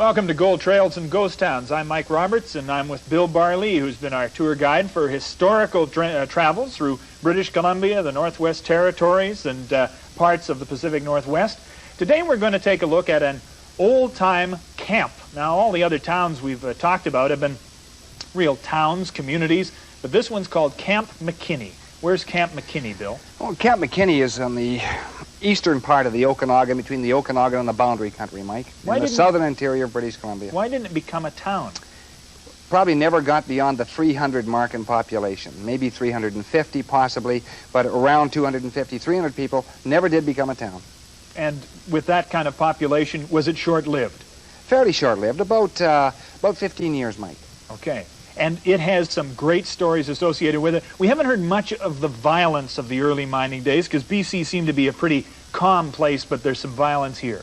Welcome to Gold Trails and Ghost Towns. I'm Mike Roberts, and I'm with Bill Barley, who's been our tour guide for historical travels through British Columbia, the Northwest Territories, and parts of the Pacific Northwest. Today we're going to take a look at an old-time camp. Now, all the other towns we've talked about have been real towns, communities, but this one's called Camp McKinney. Where's Camp McKinney, Bill? Well, Camp McKinney is on the eastern part of the Okanagan, between the Okanagan and the Boundary Country, Mike, in the southern interior of British Columbia. Why didn't it become a town? Probably never got beyond the 300 mark in population, maybe 350 possibly, but around 250, 300 people, never did become a town. And with that kind of population, was it short-lived? Fairly short-lived, about 15 years, Mike. Okay. And it has some great stories associated with it. We haven't heard much of the violence of the early mining days, because BC seemed to be a pretty calm place, but there's some violence here.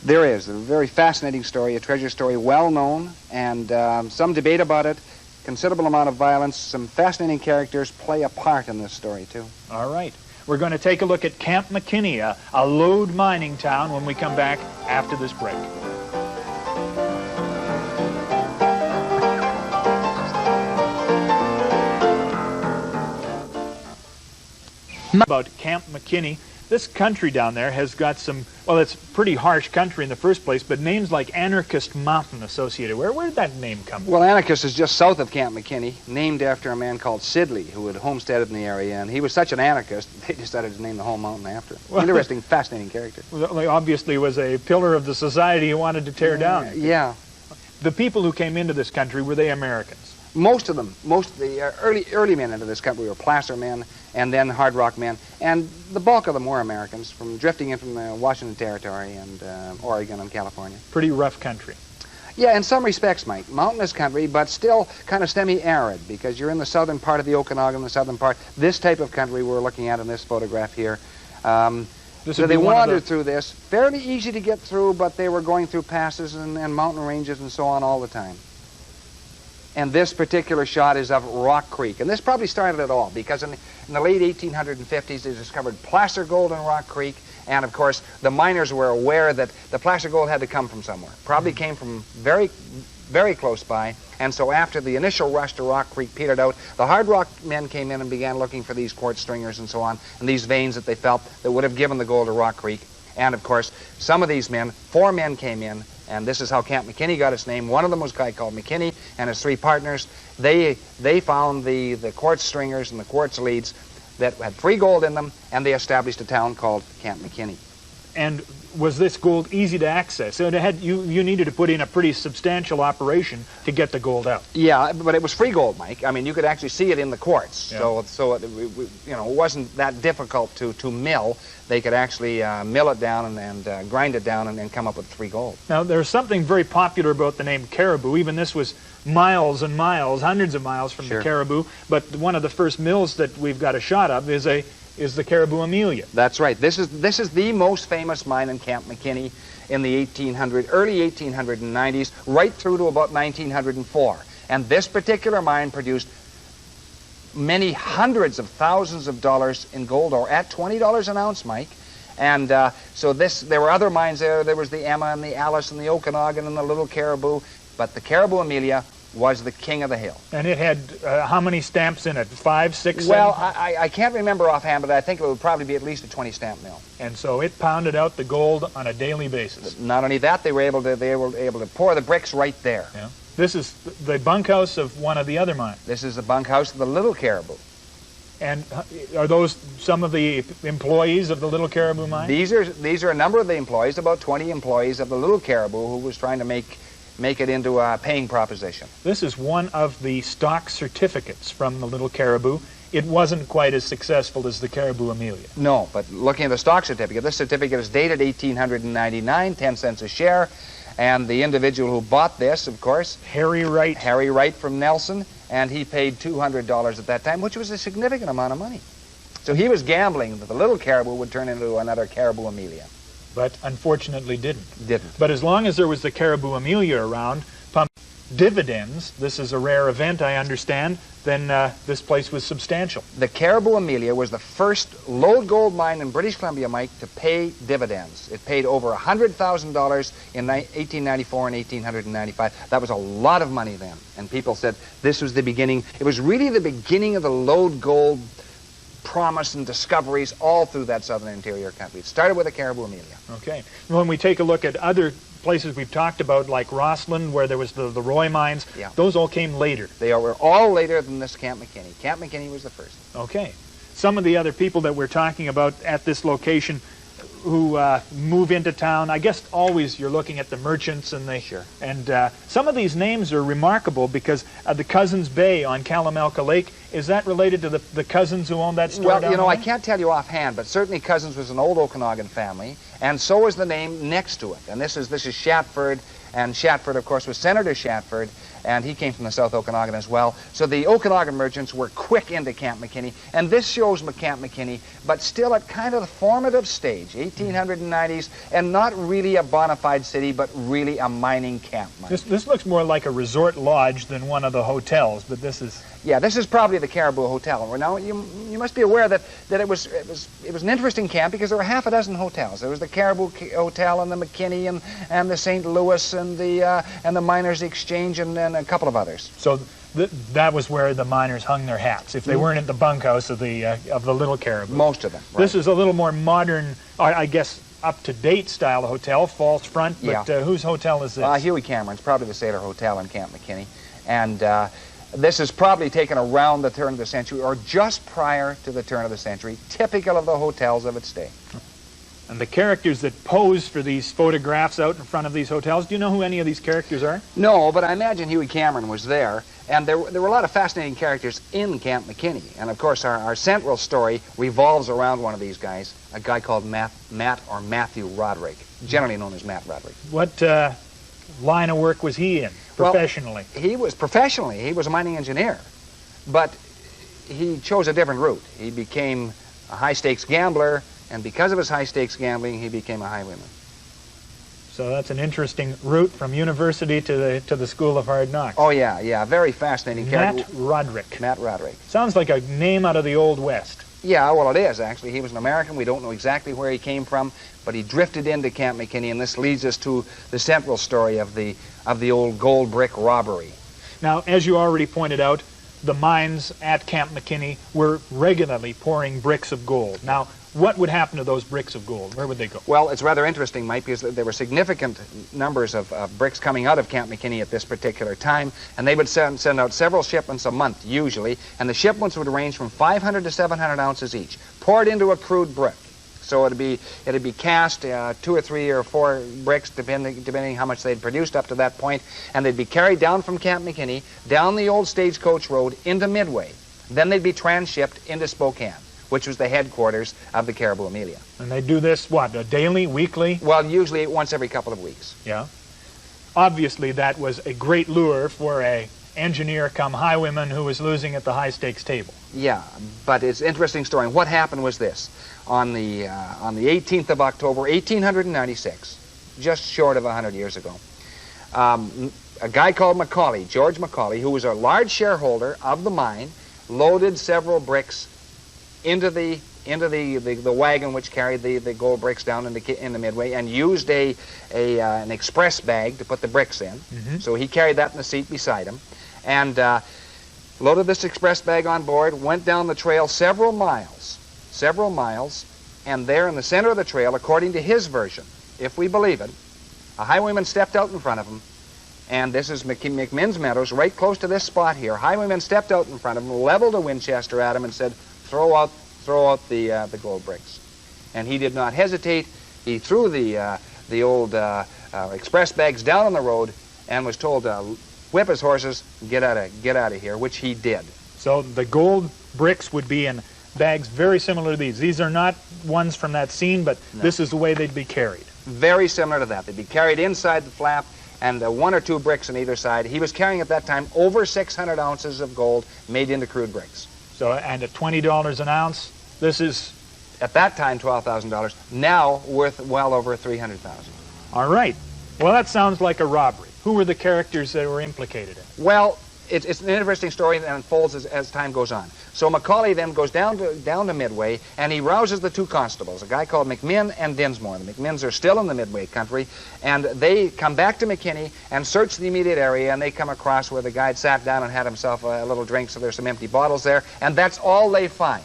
There is. A very fascinating story, a treasure story, well known, and some debate about it. Considerable amount of violence. Some fascinating characters play a part in this story, too. All right. We're going to take a look at Camp McKinney, a lode mining town, when we come back after this break. About Camp McKinney, this country down there has got some, well, it's pretty harsh country in the first place, but names like Anarchist Mountain associated. Where did that name come from? Well, Anarchist is just south of Camp McKinney, named after a man called Sidley, who had homesteaded in the area, and he was such an anarchist, they decided to name the whole mountain after him. Well, interesting, fascinating character. Well, obviously was a pillar of the society he wanted to tear down. Yeah. The people who came into this country, were they Americans? Most of them, most of the early men into this country were placer men and then hard rock men, and the bulk of them were Americans, from drifting in from the Washington Territory and Oregon and California. Pretty rough country. Yeah, in some respects, Mike. Mountainous country, but still kind of semi-arid, because you're in the southern part of the Okanagan, the southern part. This type of country we're looking at in this photograph here. So they wandered through this. Fairly easy to get through, but they were going through passes and mountain ranges and so on all the time. And this particular shot is of Rock Creek. And this probably started it all, because in the late 1850s, they discovered placer gold in Rock Creek. And, of course, the miners were aware that the placer gold had to come from somewhere. Probably came from very, very close by. And so after the initial rush to Rock Creek petered out, the hard rock men came in and began looking for these quartz stringers and so on, and these veins that they felt that would have given the gold to Rock Creek. And, of course, some of these men, 4 men came in, and this is how Camp McKinney got its name. One of them was a guy called McKinney and his 3 partners. They found the quartz stringers and the quartz leads that had free gold in them, and they established a town called Camp McKinney. And was this gold easy to access? So you needed to put in a pretty substantial operation to get the gold out. Yeah, but it was free gold, Mike. I mean, you could actually see it in the quartz. Yeah. So it, you know, it wasn't that difficult to mill. They could actually mill it down and grind it down and come up with free gold. Now, there's something very popular about the name Caribou. Even this was miles and miles, hundreds of miles from the Caribou. But one of the first mills that we've got a shot of is the Caribou Amelia. That's right. This is the most famous mine in Camp McKinney in the early 1890s, right through to about 1904. And this particular mine produced many hundreds of thousands of dollars in gold ore at $20 an ounce, Mike. And so there were other mines there. There was the Emma and the Alice and the Okanagan and the Little Caribou. But the Caribou Amelia was the king of the hill. And it had how many stamps in it? 5, 6, 7? Well, I can't remember offhand, but I think it would probably be at least a 20-stamp mill. And so it pounded out the gold on a daily basis. Not only that, they were able to pour the bricks right there. Yeah. This is the bunkhouse of one of the other mines. This is the bunkhouse of the Little Caribou. And are those some of the employees of the Little Caribou mine? These are a number of the employees, about 20 employees of the Little Caribou, who was trying to make it into a paying proposition. This is one of the stock certificates from the Little Caribou. It wasn't quite as successful as the Caribou Amelia. No, but looking at the stock certificate, this certificate is dated 1899, 10 cents a share. And the individual who bought this, of course, Harry Wright from Nelson, and he paid $200 at that time, which was a significant amount of money. So he was gambling that the Little Caribou would turn into another Caribou Amelia. But unfortunately didn't. But as long as there was the Caribou Amelia around, dividends, this is a rare event, I understand, then this place was substantial. The Caribou Amelia was the first low gold mine in British Columbia, Mike, to pay dividends. It paid over $100,000 in 1894 and 1895. That was a lot of money then. And people said this was the beginning. It was really the beginning of the lode gold promise and discoveries all through that southern interior country. It started with the Caribou Amelia. Okay. When we take a look at other places we've talked about, like Rossland, where there was the Roy mines, yeah, those all came later. They were all later than this Camp McKinney. Camp McKinney was the first. Okay. Some of the other people that we're talking about at this location who move into town, I guess always you're looking at the merchants and the... Sure. And some of these names are remarkable because the Cousins Bay on Kalamalka Lake, is that related to the Cousins who owned that store Well, down you know, there? I can't tell you offhand, but certainly Cousins was an old Okanagan family, and so was the name next to it. And this is Shatford, and Shatford, of course, was Senator Shatford, and he came from the South Okanagan as well. So the Okanagan merchants were quick into Camp McKinney, and this shows Camp McKinney, but still at kind of the formative stage, 1890s, and not really a bona fide city, but really a mining camp. This looks more like a resort lodge than one of the hotels, but this is... Yeah, this is probably the Caribou Hotel. Now, you must be aware that it was an interesting camp because there were half a dozen hotels. There was the Caribou Hotel and the McKinney and the St. Louis and the Miners Exchange and a couple of others. So that was where the miners hung their hats, if they weren't at the bunkhouse of the Little Caribou. Most of them. Right. This is a little more modern, I guess, up-to-date style of hotel, false front, but yeah. Whose hotel is this? Huey Cameron's, probably the Sailor Hotel in Camp McKinney. And this is probably taken around the turn of the century or just prior to the turn of the century, typical of the hotels of its day. And the characters that pose for these photographs out in front of these hotels, do you know who any of these characters are? No, but I imagine Huey Cameron was there. And there were a lot of fascinating characters in Camp McKinney. And, of course, our central story revolves around one of these guys, a guy called Matt or Matthew Roderick, generally known as Matt Roderick. What line of work was he in professionally? Well, he was a mining engineer. But he chose a different route. He became a high-stakes gambler, and because of his high-stakes gambling, he became a highwayman. So that's an interesting route from university to the School of Hard Knocks. Oh, yeah, very fascinating character. Matt Roderick. Matt Roderick. Sounds like a name out of the Old West. Yeah, well, it is, actually. He was an American. We don't know exactly where he came from, but he drifted into Camp McKinney, and this leads us to the central story of the old gold brick robbery. Now, as you already pointed out, the mines at Camp McKinney were regularly pouring bricks of gold. Now, what would happen to those bricks of gold? Where would they go? Well, it's rather interesting, Mike, because there were significant numbers of bricks coming out of Camp McKinney at this particular time, and they would send out several shipments a month, usually, and the shipments would range from 500 to 700 ounces each, poured into a crude brick. So it'd be cast 2 or 3 or 4 bricks, depending how much they'd produced up to that point, and they'd be carried down from Camp McKinney, down the old stagecoach road into Midway. Then they'd be transshipped into Spokane, which was the headquarters of the Caribou Amelia. And they do this, what, daily, weekly? Well, usually once every couple of weeks. Yeah. Obviously, that was a great lure for a engineer come highwayman who was losing at the high-stakes table. Yeah, but it's an interesting story. And what happened was this. On the 18th of October, 1896, just short of 100 years ago, a guy called Macaulay, George Macaulay, who was a large shareholder of the mine, loaded several bricks into the wagon which carried the gold bricks down in the Midway, and used an express bag to put the bricks in. Mm-hmm. So he carried that in the seat beside him, and loaded this express bag on board, went down the trail several miles, and there in the center of the trail, according to his version, if we believe it, a highwayman stepped out in front of him, and this is McMinn's Meadows, right close to this spot here. Highwayman stepped out in front of him, leveled a Winchester at him, and said, throw out the gold bricks. And he did not hesitate. He threw the old express bags down on the road and was told to whip his horses, get out of here, which he did. So the gold bricks would be in bags very similar to these. These are not ones from that scene, but no. This is the way they'd be carried. Very similar to that. They'd be carried inside the flap, and 1 or 2 bricks on either side. He was carrying at that time over 600 ounces of gold made into crude bricks. So, and at $20 an ounce, this is... At that time, $12,000. Now, worth well over $300,000. All right. Well, that sounds like a robbery. Who were the characters that were implicated in it? Well, it's an interesting story that unfolds as time goes on. So Macaulay then goes down to Midway, and he rouses the two constables, a guy called McMinn and Dinsmore. The McMinns are still in the Midway country, and they come back to McKinney and search the immediate area, and they come across where the guy had sat down and had himself a little drink, so there's some empty bottles there, and that's all they find.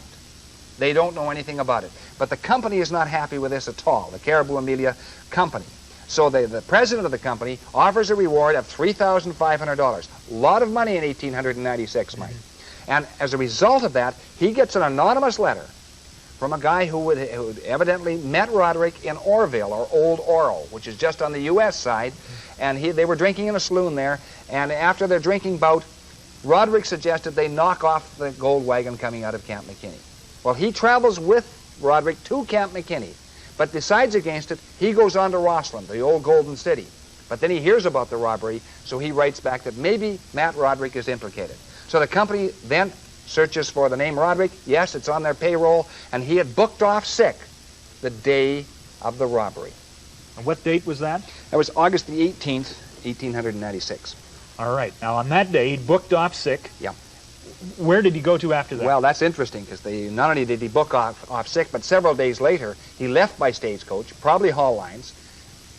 They don't know anything about it. But the company is not happy with this at all, the Caribou Amelia company. So the president of the company offers a reward of $3,500. A lot of money in 1896, Mike. And as a result of that, he gets an anonymous letter from a guy who evidently met Roderick in Orville, or Old Oro, which is just on the U.S. side. And they were drinking in a saloon there. And after their drinking bout, Roderick suggested they knock off the gold wagon coming out of Camp McKinney. Well, he travels with Roderick to Camp McKinney, but decides against it. He goes on to Rossland, the old Golden City. But then he hears about the robbery, so he writes back that maybe Matt Roderick is implicated. So the company then searches for the name Roderick. Yes, it's on their payroll, and he had booked off sick the day of the robbery. And what date was that? That was August the 18th, 1896. All right. Now, on that day, he booked off sick. Yeah. Where did he go to after that? Well, that's interesting, because not only did he book off sick, but several days later, he left by stagecoach, probably haul lines,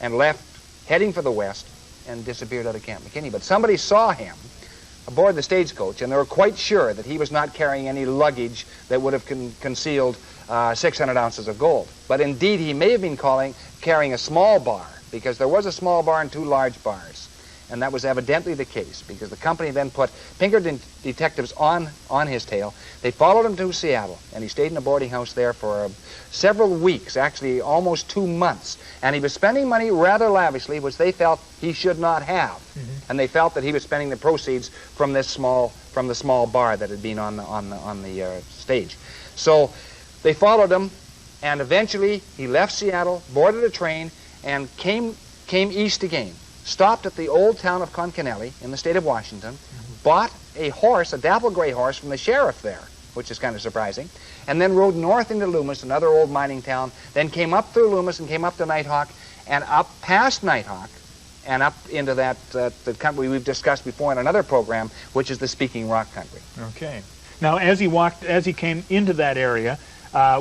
and left heading for the west and disappeared out of Camp McKinney. But somebody saw him aboard the stagecoach, and they were quite sure that he was not carrying any luggage that would have concealed 600 ounces of gold. But indeed, he may have been carrying a small bar, because there was a small bar and two large bars. And that was evidently the case, because the company then put Pinkerton detectives on his tail. They followed him to Seattle, and he stayed in a boarding house there for several weeks, actually almost 2 months. And he was spending money rather lavishly, which they felt he should not have. And they felt that he was spending the proceeds from the small bar that had been on the stage. So they followed him, and eventually he left Seattle, boarded a train, and came east again. Stopped at the old town of Concanelli in the state of Washington, bought a horse, a dapple gray horse, from the sheriff there, which is kind of surprising, and then rode north into Loomis, another old mining town, then came up through Loomis and came up to Nighthawk, and up past Nighthawk, and up into the country we've discussed before in another program, which is the Speaking Rock country. Okay. Now, as he came into that area,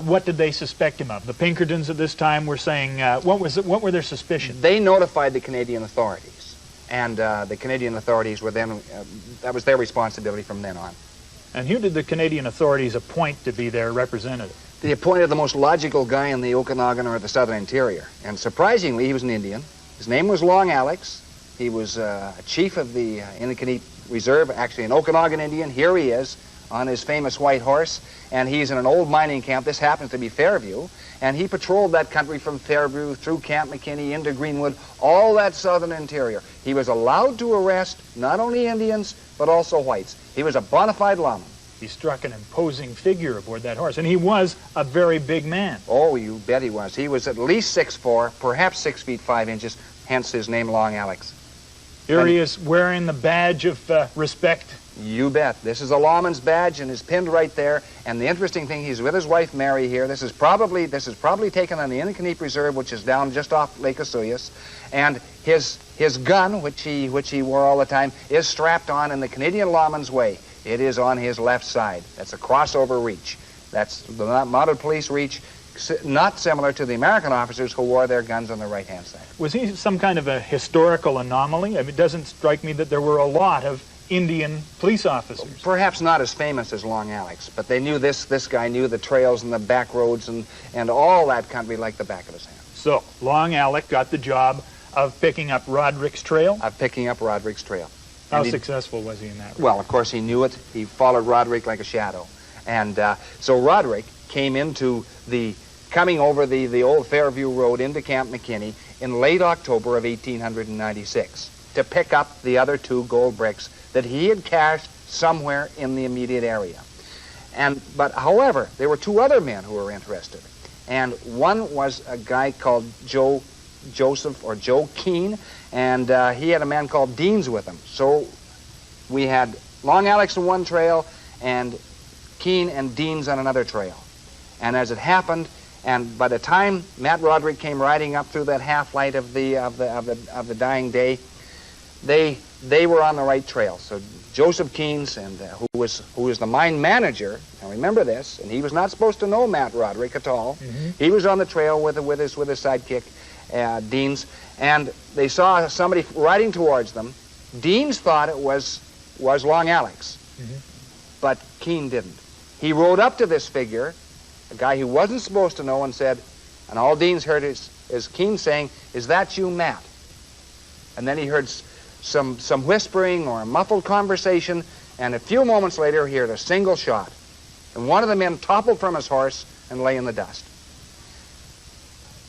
what did they suspect him of? The Pinkertons at this time were saying, what were their suspicions? They notified the Canadian authorities, and the Canadian authorities were then, that was their responsibility from then on. And who did the Canadian authorities appoint to be their representative? They appointed the most logical guy in the Okanagan or the Southern Interior, and surprisingly, he was an Indian. His name was Long Alex. He was a chief of the Inukanique Reserve, actually an Okanagan Indian. Here he is on his famous white horse, and he's in an old mining camp. This happens to be Fairview, and he patrolled that country from Fairview through Camp McKinney into Greenwood, all that southern interior. He was allowed to arrest not only Indians, but also whites. He was a bona fide lawman. He struck an imposing figure aboard that horse, and he was a very big man. Oh, you bet he was. He was at least 6'4", perhaps 6 feet 5 inches, hence his name, Long Alex. Here he is wearing the badge of respect. You bet. This is a lawman's badge and is pinned right there. And the interesting thing, he's with his wife Mary here. This is probably taken on the Inukanique Reserve, which is down just off Lake Osoyoos. And his gun, which he wore all the time, is strapped on in the Canadian lawman's way. It is on his left side. That's a crossover reach. That's the mounted police reach, not similar to the American officers who wore their guns on the right-hand side. Was he some kind of a historical anomaly? I mean, it doesn't strike me that there were a lot of Indian police officers. Perhaps not as famous as Long Alex, but they knew this guy knew the trails and the back roads and all that country like the back of his hand. So, Long Alex got the job of picking up Roderick's trail? Of picking up Roderick's trail. How successful was he in that? Well, of course, he knew it. He followed Roderick like a shadow. And so Roderick came coming over the old Fairview Road into Camp McKinney in late October of 1896 to pick up the other 2 gold bricks that he had cached somewhere in the immediate area. But however, there were 2 other men who were interested. And one was a guy called Joe Keene, and he had a man called Deans with him. So we had Long Alex on one trail and Keene and Deans on another trail. And as it happened, and by the time Matt Roderick came riding up through that half light of the dying day, they were on the right trail. So Joseph Keynes, and who was the mine manager, now remember this, and he was not supposed to know Matt Roderick at all. He was on the trail with his sidekick, Deans, and they saw somebody riding towards them. Deans thought it was Long Alex, but Keene didn't. He rode up to this figure, a guy who wasn't supposed to know, and said, and all Deans heard is Keene saying, "Is that you, Matt?" And then he heard some whispering or a muffled conversation, and a few moments later he heard a single shot, and one of the men toppled from his horse and lay in the dust.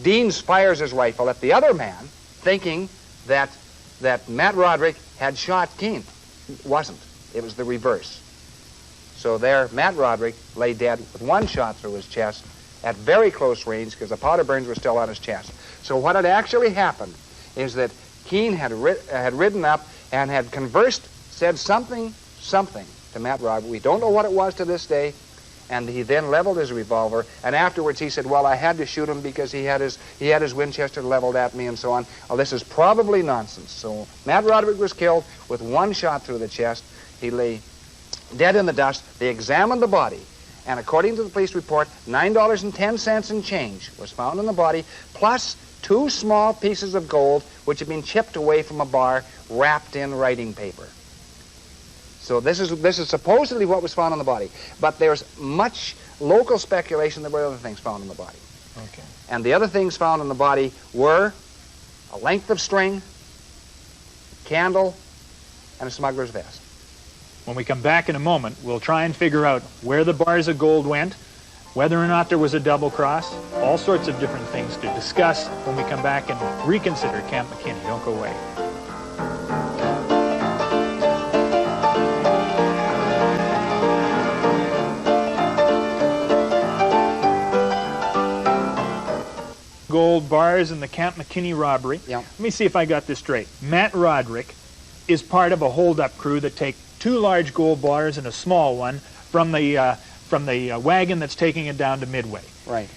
Deans fires his rifle at the other man, thinking that Matt Roderick had shot Keene. It wasn't. It was the reverse. So there, Matt Roderick lay dead with one shot through his chest at very close range because the powder burns were still on his chest. So what had actually happened is that Keene had ridden up and had conversed, said something to Matt Roderick. We don't know what it was to this day. And he then leveled his revolver, and afterwards he said, "Well, I had to shoot him because he had his Winchester leveled at me," and so on. Well, this is probably nonsense. So Matt Roderick was killed with one shot through the chest. He lay dead in the dust. They examined the body, and according to the police report, $9.10 and change was found in the body, plus 2 small pieces of gold which had been chipped away from a bar wrapped in writing paper. So this is supposedly what was found on the body. But there's much local speculation that there were other things found in the body. Okay. And the other things found in the body were a length of string, candle, and a smuggler's vest. When we come back in a moment, we'll try and figure out where the bars of gold went, whether or not there was a double cross, all sorts of different things to discuss when we come back and reconsider Camp McKinney. Don't go away. Gold bars in the Camp McKinney robbery. Yeah. Let me see if I got this straight. Matt Roderick is part of a hold-up crew that take 2 large gold bars and a small one from the wagon that's taking it down to Midway. Right.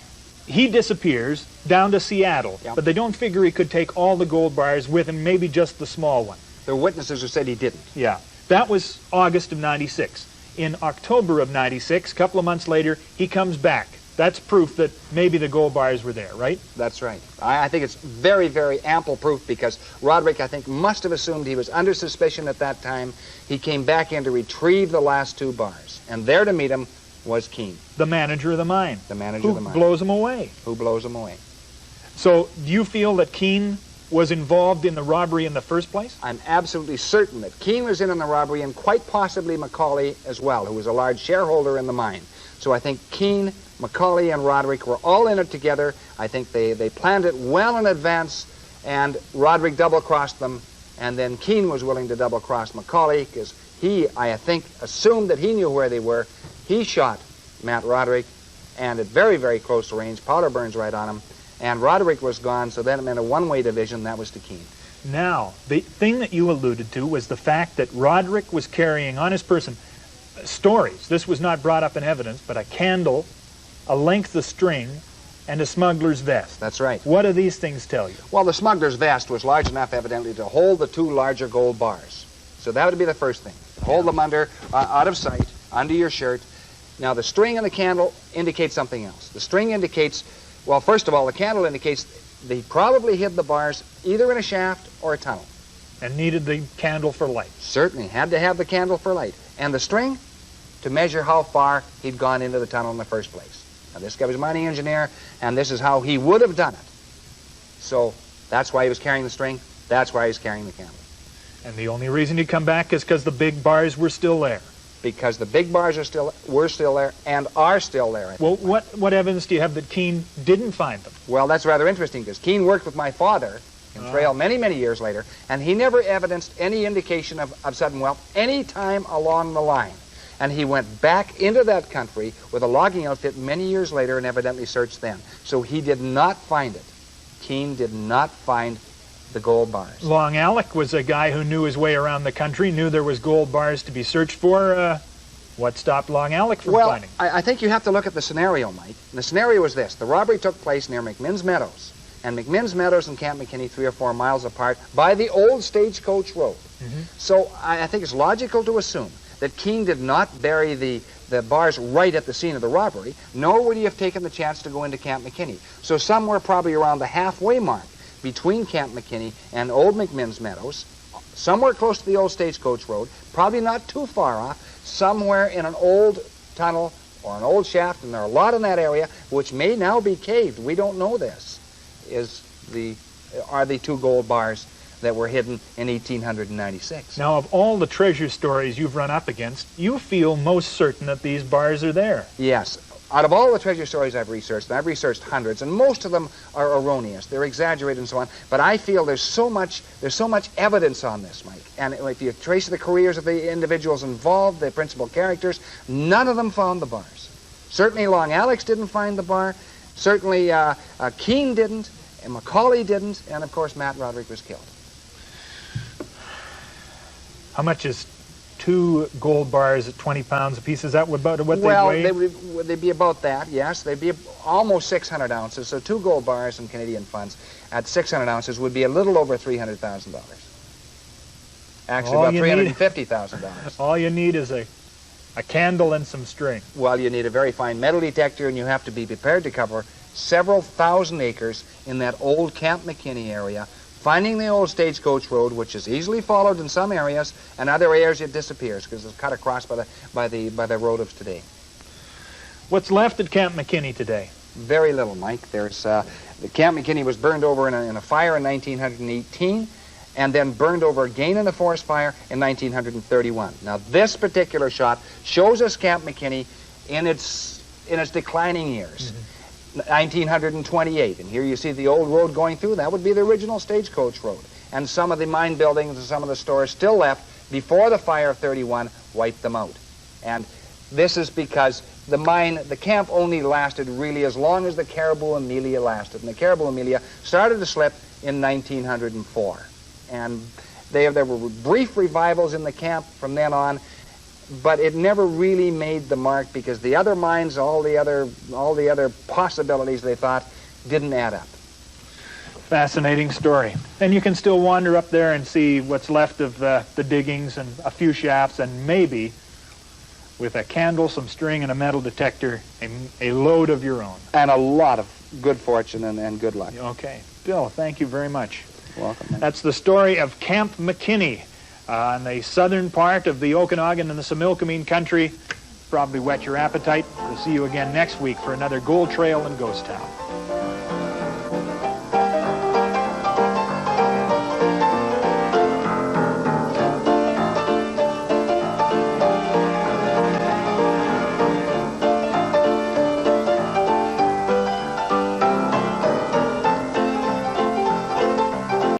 He disappears down to Seattle, Yeah. but they don't figure he could take all the gold bars with him, maybe just the small one. There were witnesses who said he didn't. Yeah. That was August of '96. In October of '96, a couple of months later, he comes back. That's proof that maybe the gold bars were there, right? That's right. I think it's very, very ample proof because Roderick, I think, must have assumed he was under suspicion at that time. He came back in to retrieve the last 2 bars. And there to meet him was Keene. The manager of the mine. The manager of the mine. Who blows him away. Who blows him away. So do you feel that Keene was involved in the robbery in the first place? I'm absolutely certain that Keene was in on the robbery, and quite possibly Macaulay as well, who was a large shareholder in the mine. So I think Keene, Macaulay, and Roderick were all in it together. I think they planned it well in advance, and Roderick double-crossed them, and then Keene was willing to double-cross Macaulay because he, I think, assumed that he knew where they were. He shot Matt Roderick, and at very, very close range, powder burns right on him, and Roderick was gone, so then it meant a one-way division. That was to Keene. Now, the thing that you alluded to was the fact that Roderick was carrying on his person stories. This was not brought up in evidence, but a candle, a length of string, and a smuggler's vest. That's right. What do these things tell you? Well, the smuggler's vest was large enough, evidently, to hold the 2 larger gold bars. So that would be the first thing. Hold them under, out of sight, under your shirt. Now, the string and the candle indicate something else. The string indicates, well, first of all, the candle indicates they probably hid the bars either in a shaft or a tunnel. And needed the candle for light. Certainly, had to have the candle for light. And the string, to measure how far he'd gone into the tunnel in the first place. Now, this guy was a mining engineer, and this is how he would have done it. So that's why he was carrying the string. That's why he was carrying the candle. And the only reason he'd come back is because the big bars were still there. Because the big bars were still there and are still there. Well, what evidence do you have that Keene didn't find them? Well, that's rather interesting because Keene worked with my father in Trail many, many years later, and he never evidenced any indication of sudden wealth any time along the line. And he went back into that country with a logging outfit many years later and evidently searched then. So he did not find it. Keene did not find the gold bars. Long Alec was a guy who knew his way around the country, knew there was gold bars to be searched for. What stopped Long Alec from finding? I think you have to look at the scenario, Mike. And the scenario was this. The robbery took place near McMinn's Meadows. and McMinn's Meadows and Camp McKinney 3 or 4 miles apart by the old stagecoach road. So I think it's logical to assume that Keene did not bury the bars right at the scene of the robbery, nor would he have taken the chance to go into Camp McKinney. So somewhere probably around the halfway mark between Camp McKinney and old McMinn's Meadows, somewhere close to the old stagecoach road, probably not too far off, somewhere in an old tunnel or an old shaft, and there are a lot in that area, which may now be caved, we don't know this, are the 2 gold bars that were hidden in 1896. Now, of all the treasure stories you've run up against, you feel most certain that these bars are there. Yes. Out of all the treasure stories I've researched, and I've researched hundreds, and most of them are erroneous. They're exaggerated and so on. But I feel there's so much evidence on this, Mike. And if you trace the careers of the individuals involved, the principal characters, none of them found the bars. Certainly Long Alex didn't find the bar. Certainly Keene didn't, and Macaulay didn't, and of course Matt Roderick was killed. How much is 2 gold bars at 20 pounds a piece? Is that about what they weigh? Well, they'd be about that, yes. They'd be almost 600 ounces. So 2 gold bars in Canadian funds at 600 ounces would be a little over $300,000. Actually, about $350,000. All you need is a candle and some string. Well, you need a very fine metal detector, and you have to be prepared to cover several thousand acres in that old Camp McKinney area, finding the old stagecoach road, which is easily followed in some areas, and other areas it disappears because it's cut across by the road of today. What's left at Camp McKinney today? Very little, Mike. There's the Camp McKinney was burned over in a fire in 1918, and then burned over again in a forest fire in 1931. Now, this particular shot shows us Camp McKinney in its declining years. 1928, and here you see the old road going through. That would be the original stagecoach road, and some of the mine buildings and some of the stores still left before the fire of 31 wiped them out. And this is because the camp only lasted really as long as the Caribou Amelia lasted, and the Caribou Amelia started to slip in 1904, and there were brief revivals in the camp from then on, but it never really made the mark because the other mines, all the other possibilities they thought didn't add up. Fascinating story. And you can still wander up there and see what's left of the diggings and a few shafts, and maybe with a candle, some string, and a metal detector, a load of your own. And a lot of good fortune and good luck. Okay. Bill, thank you very much. You're welcome. Man. That's the story of Camp McKinney on the southern part of the Okanagan and the Similkameen country. Probably whet your appetite. We'll see you again next week for another Gold Trail and Ghost Town.